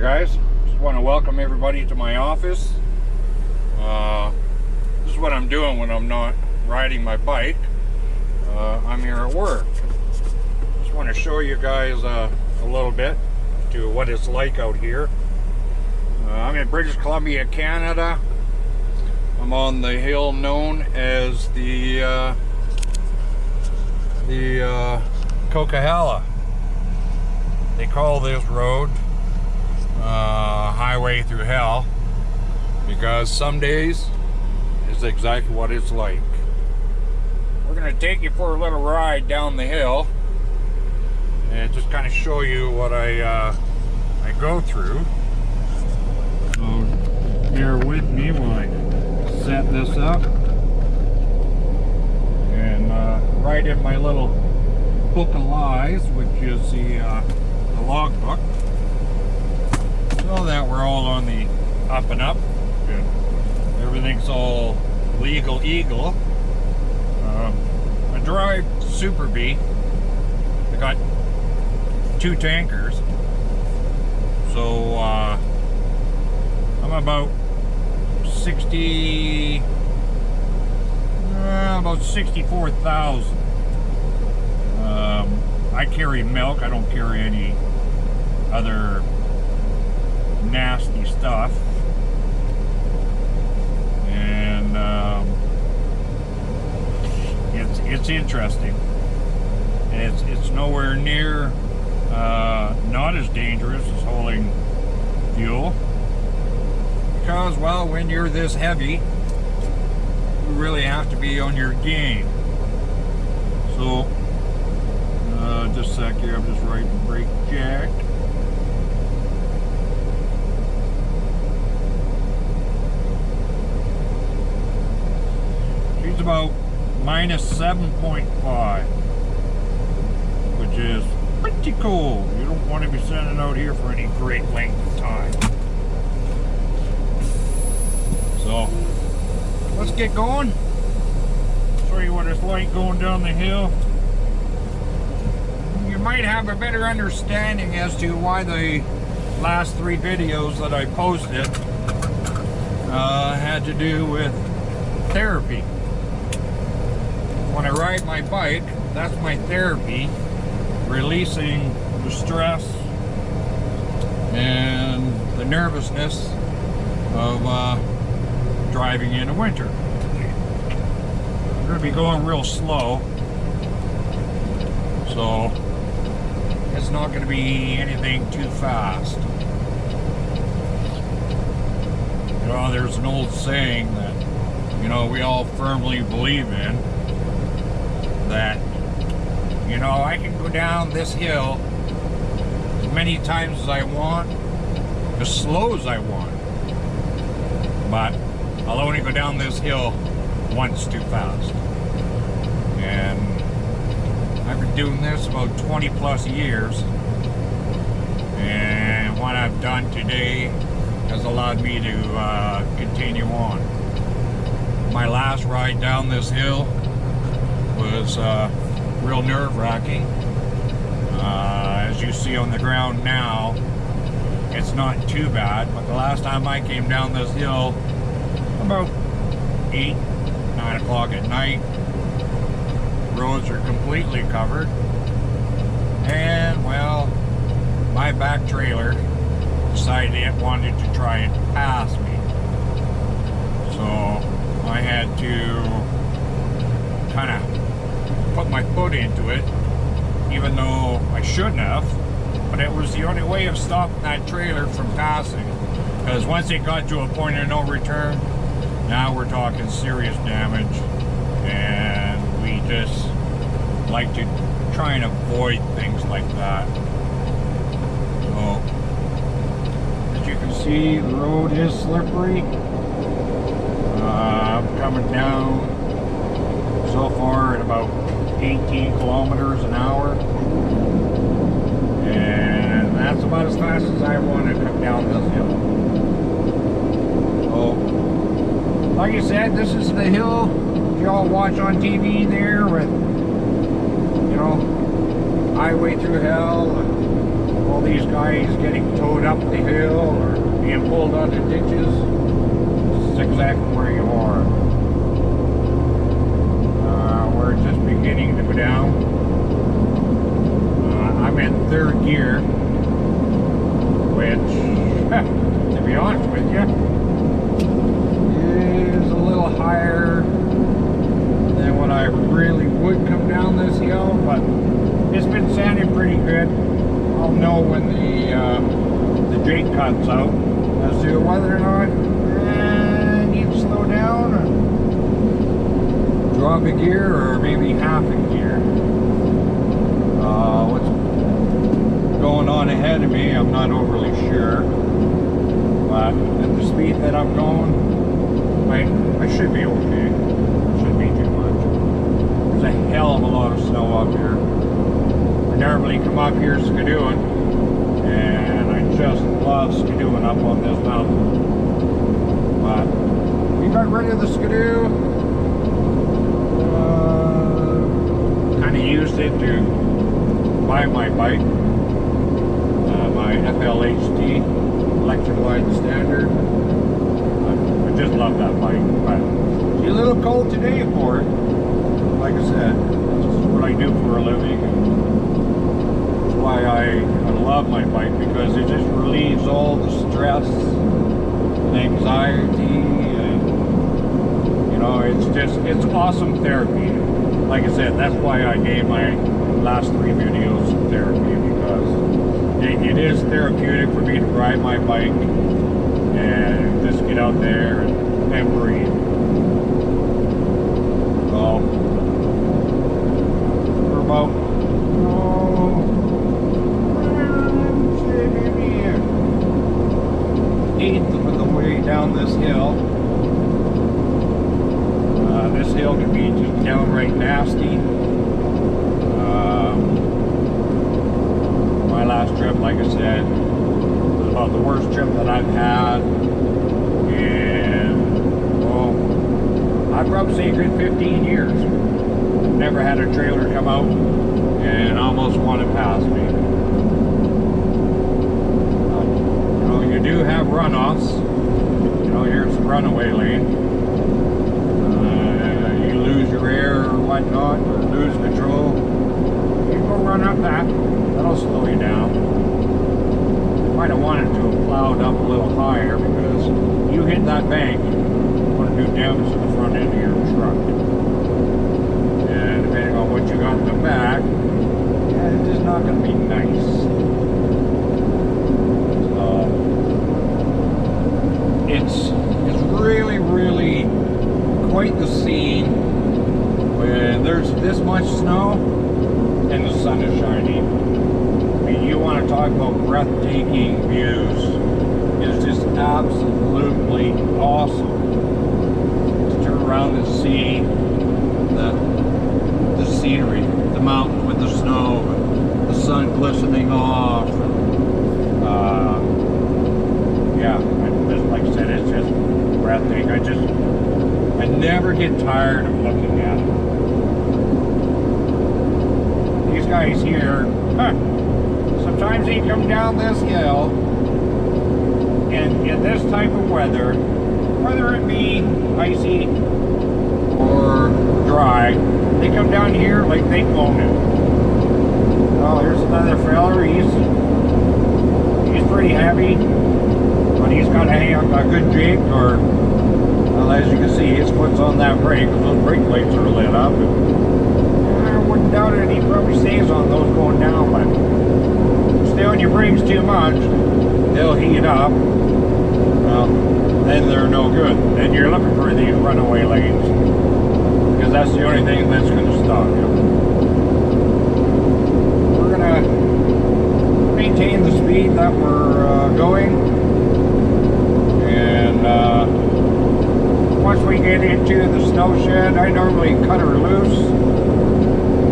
guys, just want to welcome everybody to my office. This is what I'm doing when I'm not riding my bike. I'm here at work. Just want to show you guys a little bit to what it's like out here. I'm in British Columbia, Canada. I'm on the hill known as the Coqihalla. They call this road highway through hell because some days is exactly what it's like. We're going to take you for a little ride down the hill and just kind of show you what I go through. So bear with me while I set this up and write in my little book of lies, which is the logbook, so that we're all on the up and up. Good. Everything's all legal eagle. I drive Super B. I got 2 tankers, so I'm about 64,000. I carry milk. I don't carry any other nasty stuff, and it's interesting. It's nowhere near not as dangerous as hauling fuel, because, well, when you're this heavy, you really have to be on your game. So just a sec here, I'm just writing brake jack. She's about -7.5, which is pretty cool. You don't want to be sending out here for any great length of time. So let's get going. Show you what it's like going down the hill. You might have a better understanding as to why the last 3 videos that I posted had to do with therapy. When I ride my bike, that's my therapy, releasing the stress and the nervousness of driving in the winter. I'm going to be going real slow, so it's not going to be anything too fast. You know, there's an old saying that, you know, we all firmly believe in, that, you know, I can go down this hill as many times as I want, as slow as I want, but I'll only go down this hill once too fast. And I've been doing this about 20 plus years, and what I've done today has allowed me to continue on. My last ride down this hill was real nerve-wracking. As you see on the ground now, it's not too bad, but the last time I came down this hill, about 8, 9 o'clock at night, roads are completely covered, and, well, my back trailer decided it wanted to try and pass me, so I had to kind of put my foot into it, even though I shouldn't have, but it was the only way of stopping that trailer from passing, because once it got to a point of no return, now we're talking serious damage, and we just like to try and avoid things like that. So, as you can see, the road is slippery. I'm coming down so far at about 18 kilometers an hour, and that's about as fast as I want to come down this hill. So, like I said, this is the hill y'all watch on TV there with, you know, highway through hell and all these guys getting towed up the hill or being pulled out of ditches, this is exactly where you are. We're just beginning to go down. I'm in third gear, which, to be honest with you, is a little higher than what I really would come down this hill, but it's been sanding pretty good. I'll know when the jig cuts out as to whether or not I need to slow down or drop a gear or maybe half a gear. What's going on ahead of me, I'm not overly sure, but at the speed that I'm going, I should be okay. Shouldn't be too much. There's a hell of a lot of snow up here. I normally come up here skidooing, and I just love skidooing up on this mountain. But we got rid of the skidoo. Kind of used it to buy my bike, my FLHT electrified standard. I just love that bike, but it's a little cold today for it. Like I said, this is what I do for a living. That's why I love my bike, because it just relieves all the stress and anxiety, and you know, it's awesome therapy. Like I said, that's why I named my last 3 videos therapy, because it is therapeutic for me to ride my bike and just get out there and breathe. So we're about maybe an eighth of the way down this hill. This hill can be just downright nasty. My last trip, like I said, was about the worst trip that I've had in, well, I'd probably say a good 15 years. Never had a trailer come out and almost want to pass me. You know, you do have runoffs. You know, here's the runaway lane. You lose your air or whatnot, or lose control. You go run up that. That'll slow you down. Might have wanted to have plowed up a little higher, because you hit that bank, you want to do damage to the front end of your truck. And depending on what you got in the back, yeah, it's just not going to be nice. So it's really, really quite the scene when there's this much snow and the sun is shining. I mean, you want to talk about breathtaking views. It's just absolutely awesome to turn around and see the scenery, the mountains with the snow, the sun glistening off. Yeah, just like I said, it's just breathtaking. I never get tired of looking at it. These guys here, sometimes they come down this hill, and in this type of weather, whether it be icy or dry, they come down here like they own it. Oh, here's another fella. He's pretty heavy, but he's got a good jig, or, well, as you can see, his foot's on that brake. Those brake plates are lit up. And I wouldn't doubt it. He probably stays on those going down, but stay on your brakes too much, they'll heat up. Well, then they're no good. Then you're looking for these runaway lanes, because that's the only thing that's going to stop you. We're going to maintain the speed that we're going, and once we get into the Snowshead, I normally cut her loose,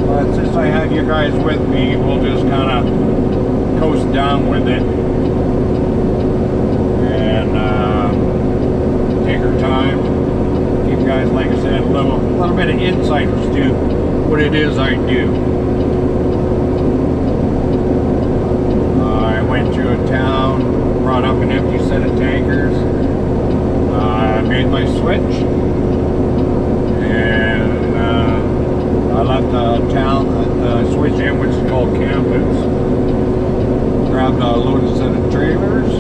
but since I have you guys with me, we'll just kind of coast down with it and take our time. Give you guys, like I said, a little bit of insight as to what it is I do. I went to switch, and I left the switch in, which is called campus. Grabbed a loaded set of trailers.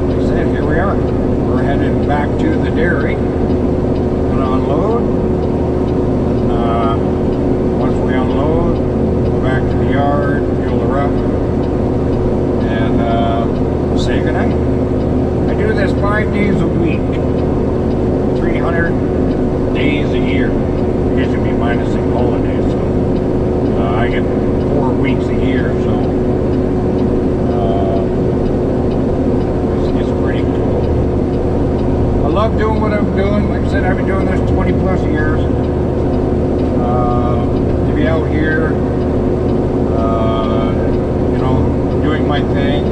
Like I said, here we are. We're headed back to the dairy. Gonna unload. And once we unload, go back to the yard, fuel her up, and say goodnight. I do this 5 days a week, 300 days a year. It should be minusing holidays, so I get 4 weeks a year, so it's pretty cool. I love doing what I'm doing. Like I said, I've been doing this 20 plus years. To be out here, you know, doing my thing,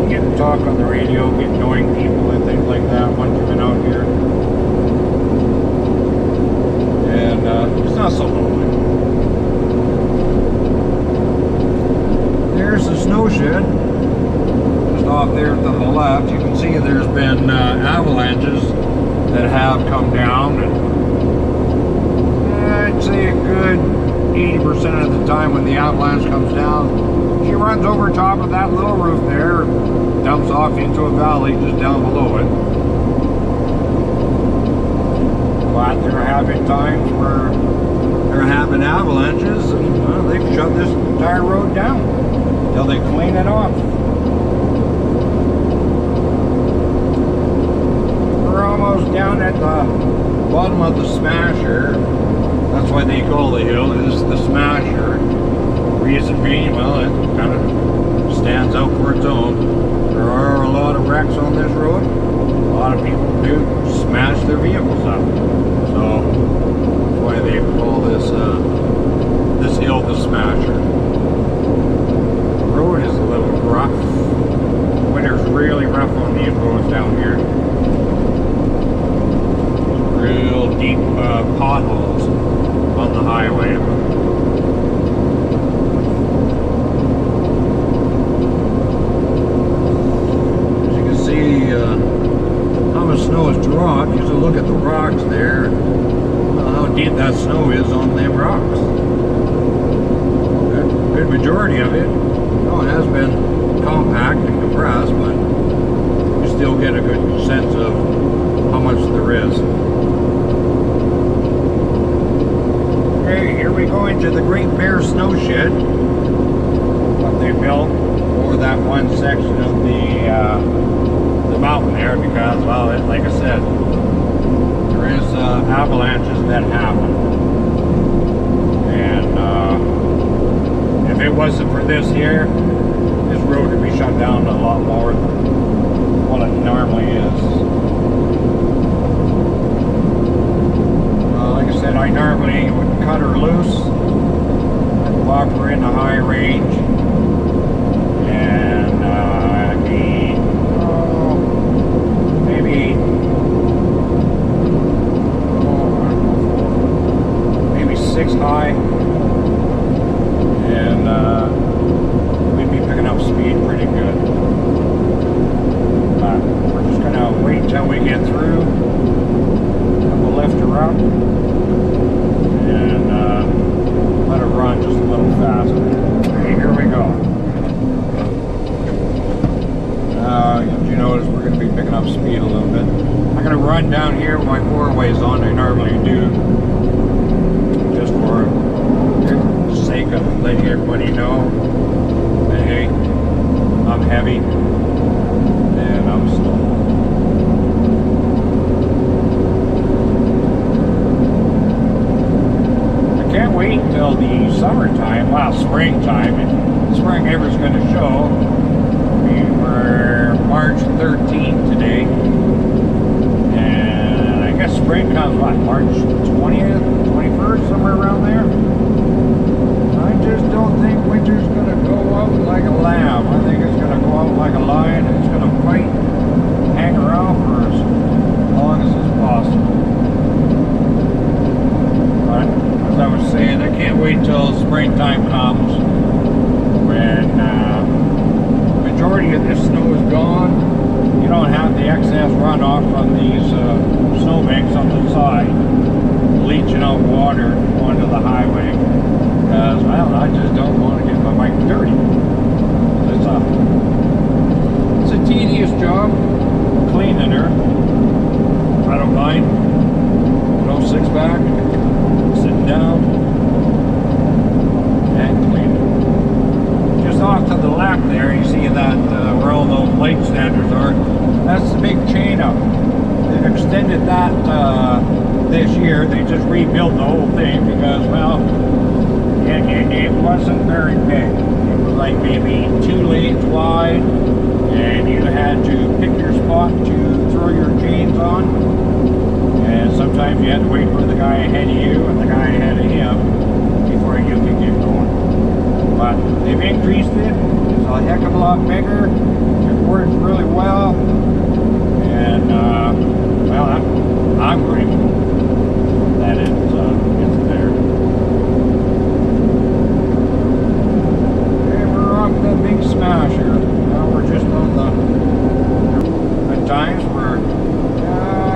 get to talk on the radio, get knowing people and things like that once you've been out here. And it's not so lonely. There's the Snowshead, just off there to the left. You can see there's been avalanches that have come down, and I'd say a good 80% of the time when the avalanche comes down, she runs over top of that little roof there, dumps off into a valley just down below it. But there have been times where there have been avalanches, and they've shut this entire road down until they clean it off. We're almost down at the bottom of the Smasher. That's why they call the hill is the Smasher. Reason being, well, it kind of stands out for its own. There are a lot of wrecks on this road. A lot of people do smash their vehicles up. So that's why they call this this hill the Smasher. The road is a little rough. Winter's really rough on these roads down here. Real deep potholes on the highway. As you can see, how much snow has dropped. You just look at the rocks there. How deep that snow is on them rocks. Good majority of it, it has been compact and compressed, but you still get a good sense of how much there is. Okay, here we go into the Great Bear Snowshed. What they built for that one section of the mountain there, because, well, like I said, there is avalanches that happen, and if it wasn't for this here, this road would be shut down a lot more than what it normally is. Like I said, I normally would cut her loose and walk her in the high range, and maybe 6 high, and we'd be picking up speed pretty good. But we're just gonna wait till we get through, and we'll lift her up and let her run just a little faster. Okay, here we go. You notice we're going to be picking up speed a little bit. I'm going to run down here with my 4-ways on. I normally do, just for the sake of letting everybody know that, hey, I'm heavy and I'm slow. I can't wait till the summertime, well, springtime, if spring ever's going to show. We're March 13th today, and I guess spring comes, what, March 20th, 21st, somewhere around there? I just don't think winter's going to go out like a lamb. I think it's going to go out like a lion, and it's going to fight, hang around for as long as it's possible. But, as I was saying, I can't wait till springtime comes, when majority of this snow is gone. You don't have the excess runoff from these snowbanks on the side, leaching out water onto the highway. Because, well, I just don't want to get my bike dirty. It's a tedious job cleaning her. I don't mind. No six pack, sitting down and cleaning. Just off to the left there, you see that where all those light standards are. That's the big chain up. They've extended that this year. They just rebuilt the whole thing because, well, it wasn't very big. It was like maybe 2 lanes wide, and you had to pick your spot to throw your chains on. And sometimes you had to wait for the guy ahead of you and the guy ahead of him before you could get going. But they've increased it. It's a heck of a lot bigger. It works really well. And, well, I'm grateful that it's there. Okay, we're off the big smasher. Now we're just on the... At times we're...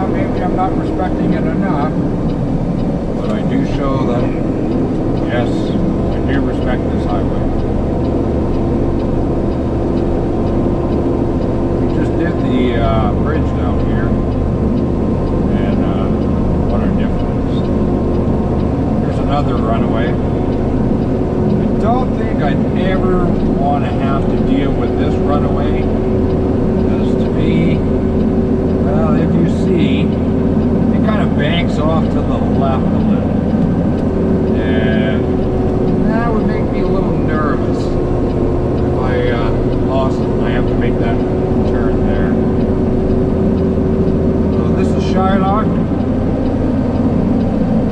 maybe I'm not respecting it enough. But I do show that, yes, I do respect this highway. Did the bridge down here, and what a difference. Here's another runaway. I don't think I'd ever want to have to deal with this runaway, because to me, well, if you see, it kind of banks off to the left a little, and that would make me a little nervous if I lost it and I have to make that turn there. So this is Shylock.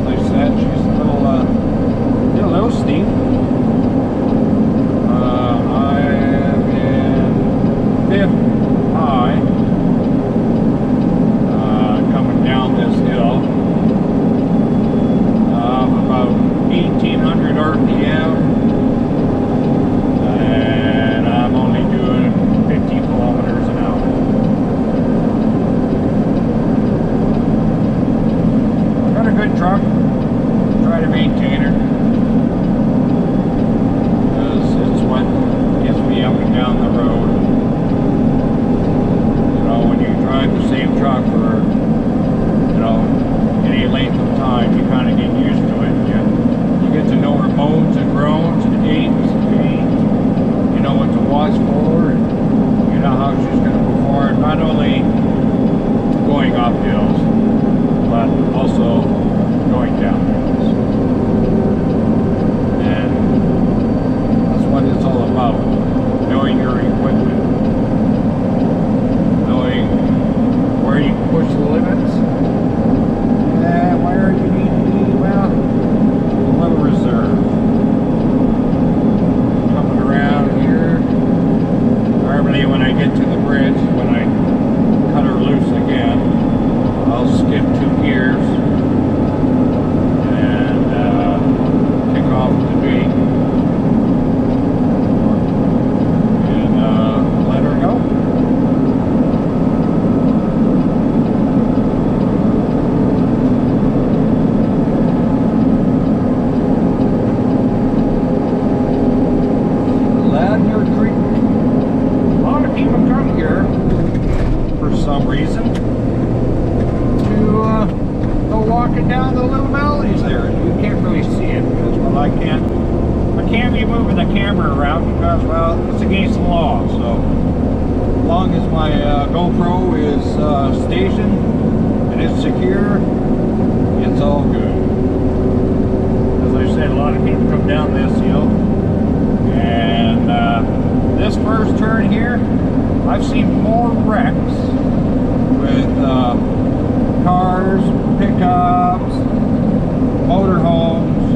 Like I said, she's a little steep. I am in 5th high, coming down this hill, about 1800 RPM. Truck, try to maintain her, because it's what gets me up and down the road. You know, when you drive the same truck for, you know, any length of time, you kind of get used to it. You get to know her moans and groans and aches and pains. You know what to watch for, and you know how she's going to perform, not only going up hills, but also going down hills. And that's what it's all about. Knowing your equipment. Knowing where you can push the limits. And where you need to be, well, a little reserve. Coming around here. Normally when I get to the bridge, when I cut her loose again, I'll skip 2 gears. Off the gate and let her go. Lanier Creek. A lot of people come here for some reason to go walking down the little valleys there. You can't really see it because, well, I can't be moving the camera around because, well, it's against the law. So as long as my GoPro is stationed and it's secure, it's all good. As I said, a lot of people come down this hill, and this first turn here, I've seen more wrecks with cars, pickups, motorhomes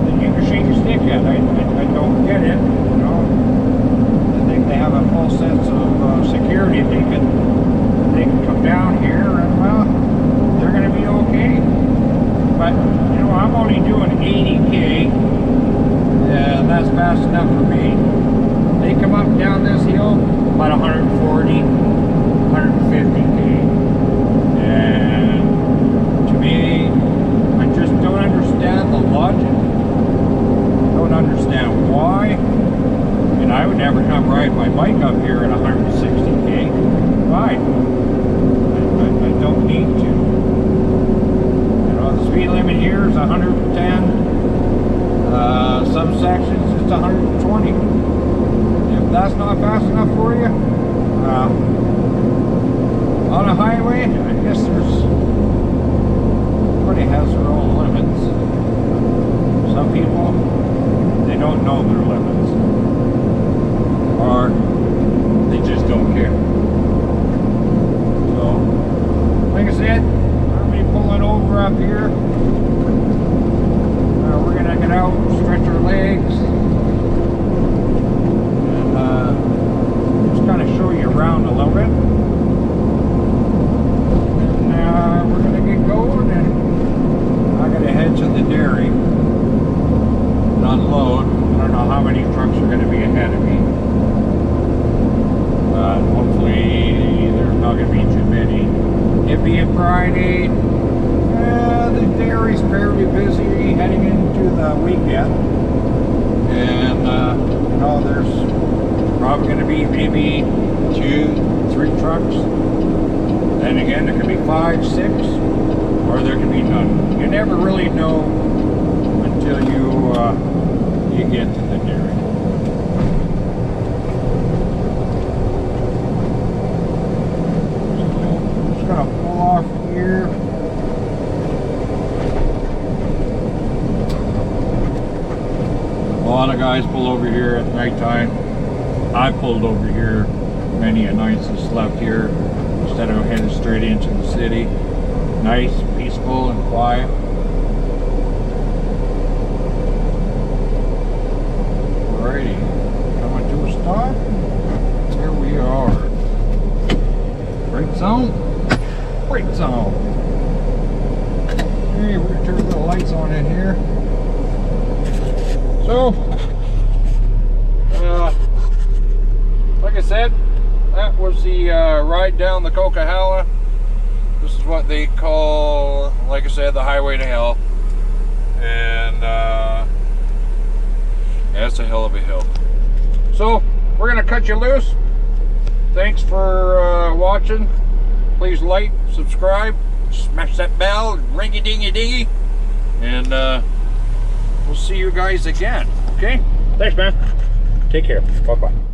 that you can shake your stick at. I don't get it, you know. I think they have a full sense of security. They can come down here and, well, they're going to be okay. But, you know, I'm only doing 80K, and that's fast enough for me. They come up and down this hill about 140. 150K. And to me, I just don't understand the logic. Don't understand why. And I would never come ride my bike up here at 160K. Why? I don't need to. You know, the speed limit here is 110. Some sections it's 120. If that's not fast enough for you, on a highway, I guess everybody has their own limits. Some people, they don't know their limits, or they just don't care. So, like I said, I'm going to be pulling over up here. We're going to get out, stretch our legs, and just kind of show you around a little bit. And we're going to get going, and I'm going to head to the dairy and unload. I don't know how many trucks are going to be ahead of me. Hopefully there's not going to be too many. It being Friday, the dairy's fairly busy heading into the weekend. And, you know, there's probably going to be maybe 2-3 trucks. Then again, there could be 5, 6, or there could be none. You never really know until you get to the dairy. So, I'm just going to pull off here. A lot of guys pull over here at nighttime. I pulled over here many a nights and slept here instead of heading straight into the city. Nice, peaceful, and quiet. Alrighty, coming to a stop. Here we are. Brake zone. Brake zone. Hey, we're gonna turn the lights on in here. So, like I said, that was the ride down the Coqihalla. This is what they call, like I said, the highway to hell. And that's a hell of a hill. So, we're going to cut you loose. Thanks for watching. Please like, subscribe, smash that bell, ringy-dingy-dingy. And we'll see you guys again. Okay? Thanks, man. Take care. Bye-bye.